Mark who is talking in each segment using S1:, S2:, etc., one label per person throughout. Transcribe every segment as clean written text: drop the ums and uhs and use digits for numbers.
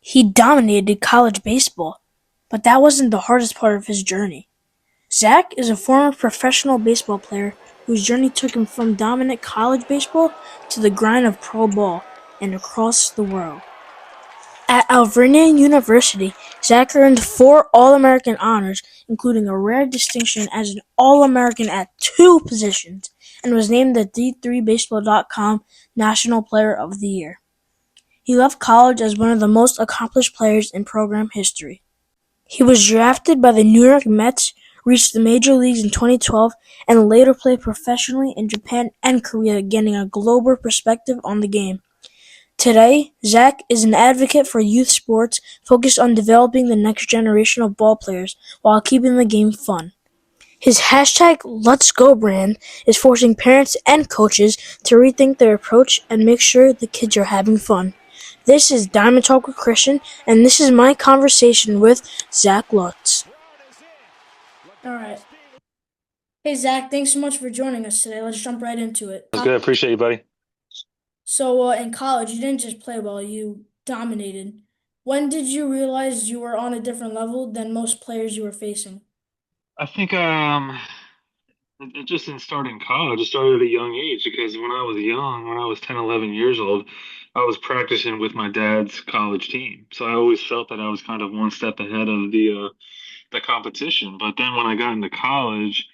S1: He dominated college baseball, but that wasn't the hardest part of his journey. Zach is a former professional baseball player whose journey took him from dominant college baseball to the grind of pro ball and across the world. At Alvernia University, Zach earned 4 All-American honors, including a rare distinction as an All-American at 2 positions, and was named the D3Baseball.com National Player of the Year. He left college as one of the most accomplished players in program history. He was drafted by the New York Mets, reached the major leagues in 2012, and later played professionally in Japan and Korea, gaining a global perspective on the game. Today, Zach is an advocate for youth sports focused on developing the next generation of ball players while keeping the game fun. His hashtag Let's Go brand is forcing parents and coaches to rethink their approach and make sure the kids are having fun. This is Diamond Talk with Christian, and this is my conversation with Zach Lutz. All right. Hey, Zach, thanks so much for joining us today. Let's jump right into it.
S2: That's good. I appreciate you, buddy.
S1: So, in college, you didn't just play well, you dominated. When did you realize you were on a different level than most players you were facing?
S2: I think it just didn't start in college. It started at a young age because when I was young, when I was 10, 11 years old, I was practicing with my dad's college team. So I always felt that I was kind of one step ahead of the competition. But then when I got into college,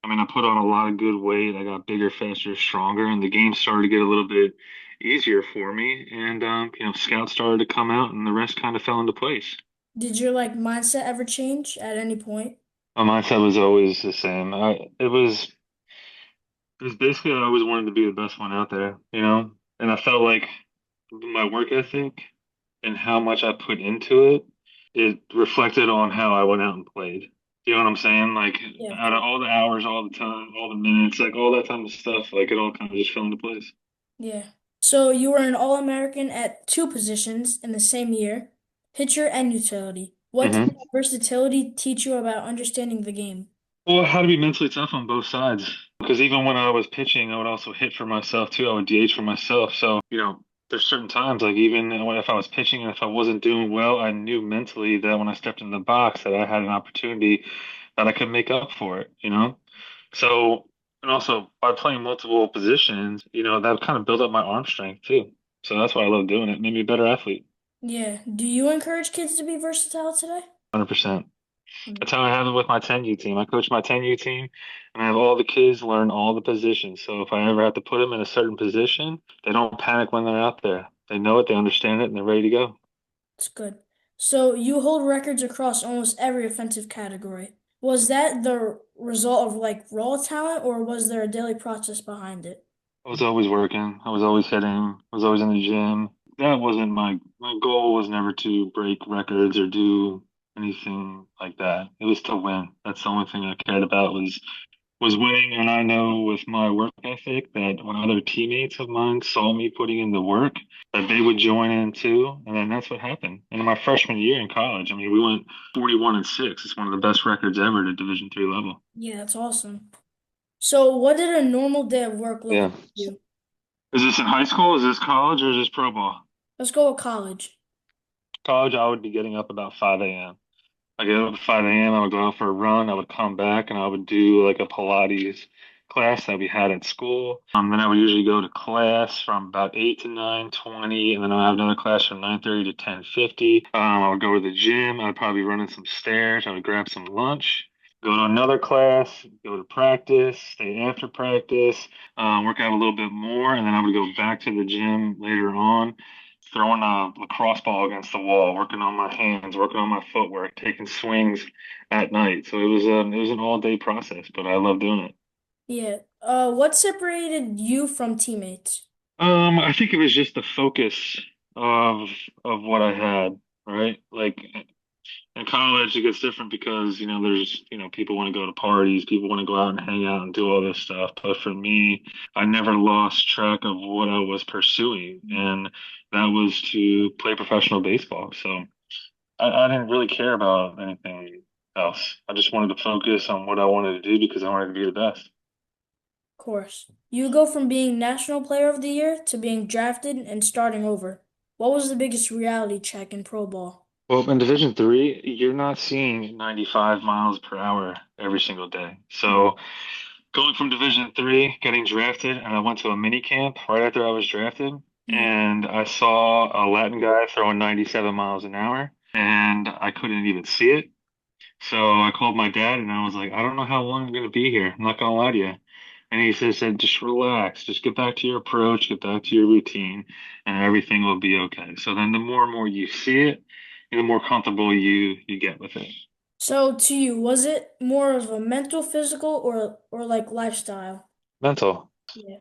S2: I mean, I put on a lot of good weight. I got bigger, faster, stronger, and the game started to get a little bit easier for me. And scouts started to come out, and the rest kind of fell into place.
S1: Did your mindset ever change at any point?
S2: My mindset was always the same. It was basically I always wanted to be the best one out there, and I felt like my work ethic and how much I put into it, it reflected on how I went out and played. You know what I'm saying? Like
S1: Yeah, of
S2: out of
S1: course.
S2: all the hours, all the time, all the minutes, like all that type of stuff, like it all kind of just fell into place.
S1: Yeah. So you were an All-American at 2 positions in the same year, pitcher and utility. What did
S2: hmm
S1: versatility teach you about understanding the game?
S2: Well, how to be mentally tough on both sides. Because even when I was pitching, I would also hit for myself too. I would DH for myself. So, there's certain times, like even if I was pitching and if I wasn't doing well, I knew mentally that when I stepped in the box that I had an opportunity that I could make up for it. So, and also by playing multiple positions, that kind of built up my arm strength too. So that's why I love doing it. It made me a better athlete.
S1: Yeah. Do you encourage kids to be versatile today?
S2: 100%. That's how I have it with my 10U team. I coach my 10U team, and I have all the kids learn all the positions. So if I ever have to put them in a certain position, they don't panic when they're out there. They know it, they understand it, and they're ready to go.
S1: That's good. So you hold records across almost every offensive category. Was that the result of raw talent, or was there a daily process behind it?
S2: I was always working. I was always hitting. I was always in the gym. That wasn't my goal was never to break records or do anything like that. It was to win. That's the only thing I cared about was winning. And I know with my work ethic that when other teammates of mine saw me putting in the work, that they would join in too. And then that's what happened. And in my freshman year in college, I mean, we went 41-6. It's one of the best records ever at a Division III level.
S1: Yeah, that's awesome. So what did a normal day of work look
S2: Yeah.
S1: like for you?
S2: Is this in high school? Is this college or is this pro ball?
S1: Let's go with college.
S2: College, I would be getting up about 5 a.m. I get up at 5 a.m. I would go out for a run. I would come back and I would do like a Pilates class that we had at school. Then I would usually go to class from about 8 to 9:20, and then I have another class from 9:30 to 10:50. I would go to the gym. I'd probably run in some stairs. I would grab some lunch, go to another class, go to practice, stay after practice, work out a little bit more, and then I would go back to the gym later on throwing a lacrosse ball against the wall, working on my hands, working on my footwork, taking swings at night. So it was an all day process, but I love doing it.
S1: Yeah. What separated you from teammates?
S2: I think it was just the focus of of what I had, right? Like in college, it gets different because there's people want to go to parties, people want to go out and hang out and do all this stuff. But for me, I never lost track of what I was pursuing, and that was to play professional baseball. So I didn't really care about anything else. I just wanted to focus on what I wanted to do because I wanted to be the best.
S1: Of course. You go from being National Player of the Year to being drafted and starting over. What was the biggest reality check in pro ball?
S2: Well, in Division Three, you're not seeing 95 miles per hour every single day. So going from Division Three, getting drafted, and I went to a mini camp right after I was drafted,
S1: Mhm.
S2: and I saw a Latin guy throwing 97 miles an hour, and I couldn't even see it. So I called my dad, and I was like, I don't know how long I'm going to be here. I'm not going to lie to you. And he said, just relax, just get back to your approach, get back to your routine, and everything will be okay. So then the more and more you see it, the more comfortable you get with it.
S1: So to you, was it more of a mental, physical, or like lifestyle?
S2: Mental,
S1: Yeah.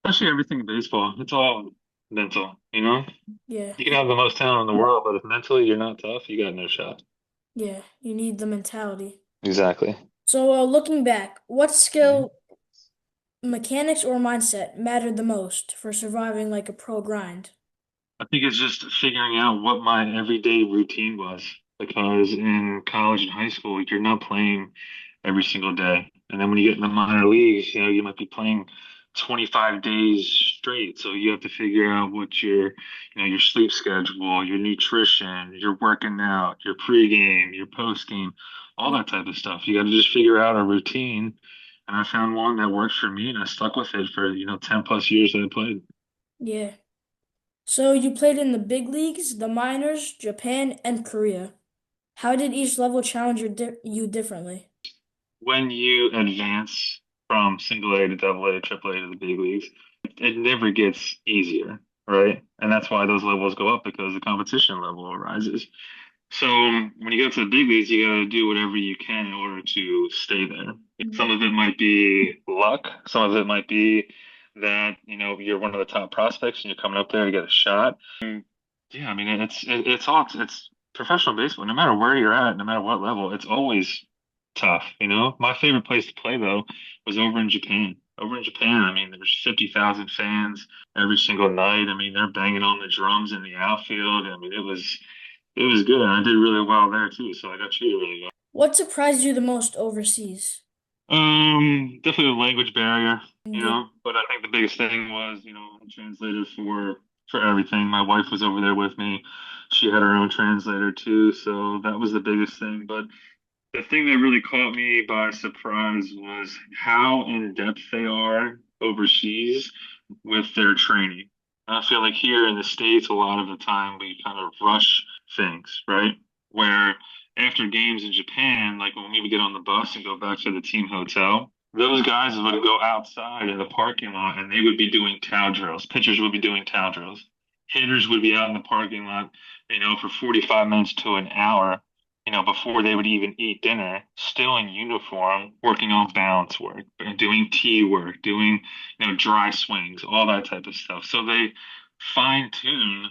S2: especially everything in baseball, it's all mental, you know?
S1: Yeah.
S2: You can have the most talent in the world, but if mentally you're not tough, you got no shot.
S1: Yeah. You need the mentality.
S2: Exactly.
S1: So looking back, what
S2: Mhm.
S1: skill, mechanics, or mindset mattered the most for surviving like a pro grind?
S2: I think it's just figuring out what my everyday routine was because in college and high school, you're not playing every single day. And then when you get in the minor leagues, you might be playing 25 days straight. So you have to figure out what your sleep schedule, your nutrition, your working out, your pregame, your postgame, all
S1: Yeah.
S2: that type of stuff. You got to just figure out a routine. And I found one that worked for me and I stuck with it for, 10 plus years that I played.
S1: Yeah. So you played in the big leagues, the minors, Japan, and Korea. How did each level challenge you differently?
S2: When you advance from single A to double A to triple A to the big leagues, it never gets easier, right? And that's why those levels go up because the competition level rises. So when you go to the big leagues, you got to do whatever you can in order to stay there.
S1: Mhm.
S2: Some of it might be luck. Some of it might be that, you're one of the top prospects and you're coming up there to get a shot. Yeah, I mean, it's professional baseball. No matter where you're at, no matter what level, it's always tough. My favorite place to play though was over in Japan. Over in Japan, I mean, there's 50,000 fans every single night. I mean, they're banging on the drums in the outfield. I mean, it was good, and I did really well there too. So I got treated really well.
S1: What surprised you the most overseas?
S2: Definitely the language barrier,
S1: Yeah.
S2: but I think the biggest thing was, I translated for everything. My wife was over there with me. She had her own translator too, so that was the biggest thing. But the thing that really caught me by surprise was how in depth they are overseas with their training. I feel like here in the States, a lot of the time we kind of rush things, right? Where after games in Japan, like when we would get on the bus and go back to the team hotel, those guys would go outside in the parking lot and they would be doing towel drills. Pitchers would be doing towel drills. Hitters would be out in the parking lot, for 45 minutes to an hour, before they would even eat dinner, still in uniform, working on balance work, doing tee work, doing, dry swings, all that type of stuff. So they fine tune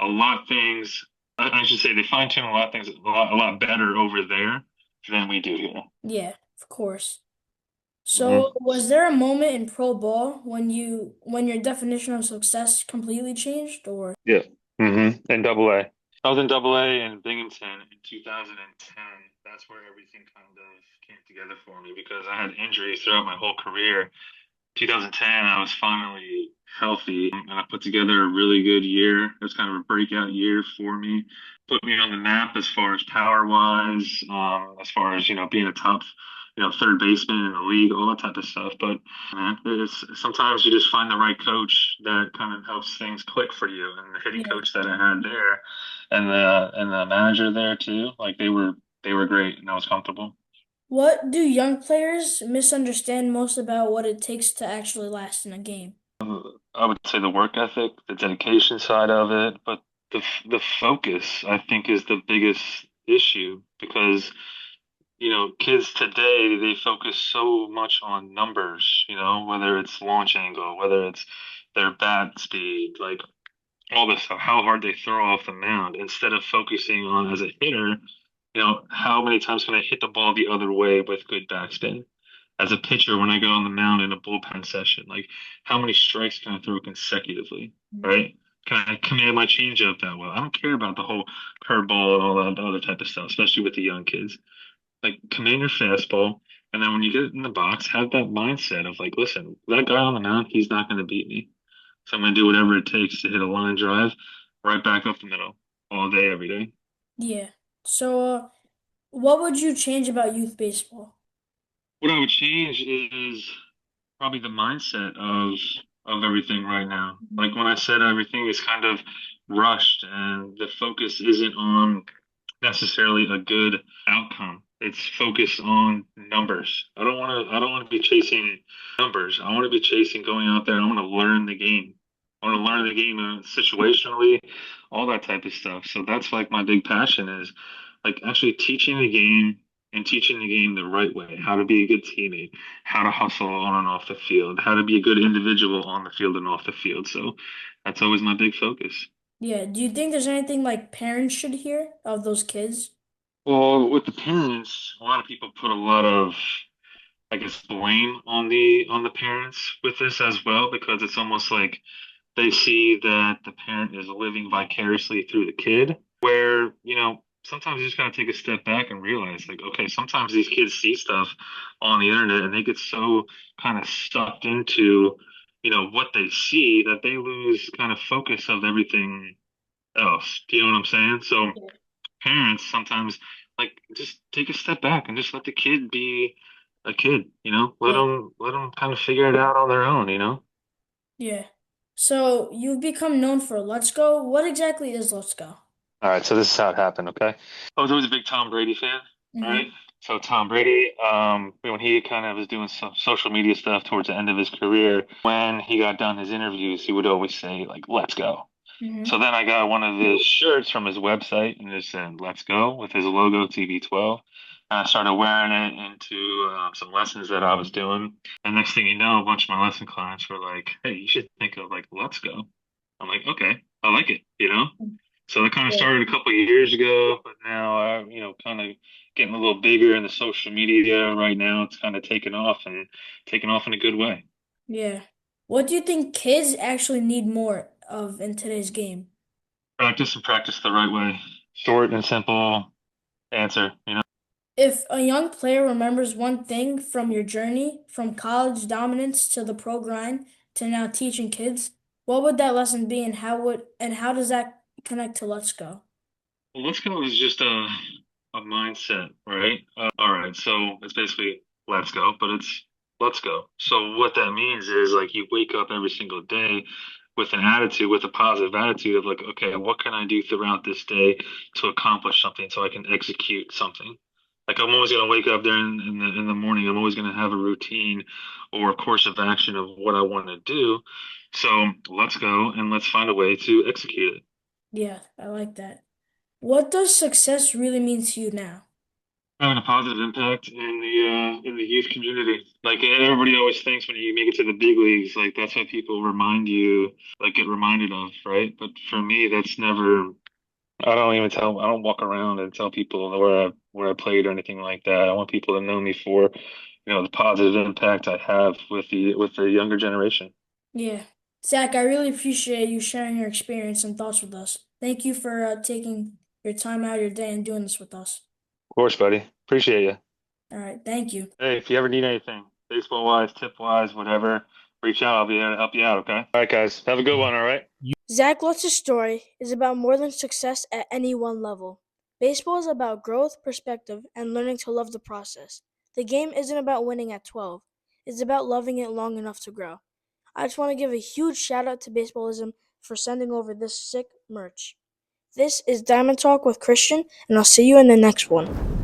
S2: a lot of things. I should say they fine tune a lot of things a lot better over there than we do here.
S1: Yeah, of course. So,
S2: Mhm.
S1: was there a moment in pro ball when your definition of success completely changed, or?
S2: Yeah. And double A. I was in double A in Binghamton in 2010. That's where everything kind of came together for me because I had injuries throughout my whole career. 2010, I was finally healthy and I put together a really good year. It was kind of a breakout year for me. Put me on the map as far as power wise, as far as, being a top, third baseman in the league, all that type of stuff. But man, sometimes you just find the right coach that kind of helps things click for you. And the hitting
S1: Yeah.
S2: coach that I had there and the manager there too, like they were great and I was comfortable.
S1: What do young players misunderstand most about what it takes to actually last in a game?
S2: I would say the work ethic, the dedication side of it, but the focus I think is the biggest issue because kids today they focus so much on numbers, whether it's launch angle, whether it's their bat speed, like all this stuff, how hard they throw off the mound instead of focusing on as a hitter, how many times can I hit the ball the other way with good backspin? As a pitcher, when I go on the mound in a bullpen session, like how many strikes can I throw consecutively, right? Can I command my changeup that well? I don't care about the whole curveball and all that other type of stuff, especially with the young kids. Like command your fastball, and then when you get in the box, have that mindset of like, listen, that guy on the mound, he's not going to beat me. So I'm going to do whatever it takes to hit a line drive right back up the middle all day, every day.
S1: Yeah. So, what would you change about youth baseball?
S2: What I would change is probably the mindset of everything right now. Like when I said everything is kind of rushed and the focus isn't on necessarily a good outcome. It's focused on numbers. I don't want to be chasing numbers. I want to be chasing going out there. I want to learn the game. I want to learn the game situationally, all that type of stuff. So that's like my big passion is like actually teaching the game and teaching the game the right way, how to be a good teammate, how to hustle on and off the field, how to be a good individual on the field and off the field. So that's always my big focus.
S1: Yeah. Do you think there's anything like parents should hear of those kids?
S2: Well, with the parents, a lot of people put a lot of, I guess, blame on the parents with this as well, because it's almost like they see that the parent is living vicariously through the kid, where, sometimes you just gotta take a step back and realize, like, okay, sometimes these kids see stuff on the internet and they get so kind of sucked into, what they see that they lose kind of focus of everything else. Do you know what I'm saying? So parents sometimes like just take a step back and just let the kid be a kid,
S1: Yeah.
S2: let them kind of figure it out on their own.
S1: Yeah. So you've become known for Let's Go. What exactly is Let's Go?
S2: All right, so this is how it happened, okay? I was always a big Tom Brady fan, all right?
S1: Mm-hmm.
S2: So Tom Brady, when he kind of was doing some social media stuff towards the end of his career, when he got done his interviews, he would always say like, "Let's go." So
S1: Mm-hmm.
S2: then I got one of his shirts from his website and it said "Let's go" with his logo TB12. And I started wearing it into some lessons that I was doing. And next thing you know, a bunch of my lesson clients were like, "Hey, you should think of like "Let's go." I'm like, "Okay, I like it." So it kind of
S1: Yeah.
S2: started a couple of years ago, but now kind of getting a little bigger in the social media right now. It's kind of taken off in a good way.
S1: Yeah. What do you think kids actually need more of in today's game?
S2: Practice and practice the right way. Short and simple answer.
S1: If a young player remembers one thing from your journey, from college dominance to the pro grind to now teaching kids, what would that lesson be and how does that connect to Let's Go?
S2: Well, let's go is just a mindset, right? All right, so it's basically let's go, but it's let's go. So what that means is like you wake up every single day with an attitude, with a positive attitude of like, okay, what can I do throughout this day to accomplish something so I can execute something? Like I'm always gonna wake up there in the morning. I'm always gonna have a routine or a course of action of what I want to do. So let's go and let's find a way to execute it.
S1: Yeah, I like that. What does success really mean to you now?
S2: Having a positive impact in the youth community. Like everybody always thinks when you make it to the big leagues, like that's what people remind you, like get reminded of, right? But for me, that's never. I don't even tell. I don't walk around and tell people where I played or anything like that. I want people to know me for, the positive impact I have with the younger generation.
S1: Yeah. Zach, I really appreciate you sharing your experience and thoughts with us. Thank you for taking your time out of your day and doing this with us.
S2: Of course, buddy. Appreciate you.
S1: All right, thank you.
S2: Hey, if you ever need anything, baseball wise, tip wise, whatever, reach out. I'll be there to help you out. Okay. All right, guys. Have a good one. All right.
S1: Zach Lutz's story is about more than success at any one level. Baseball is about growth, perspective, and learning to love the process. The game isn't about winning at 12, it's about loving it long enough to grow. I just want to give a huge shout out to Baseballism for sending over this sick merch. This is Diamond Talk with Christian, and I'll see you in the next one.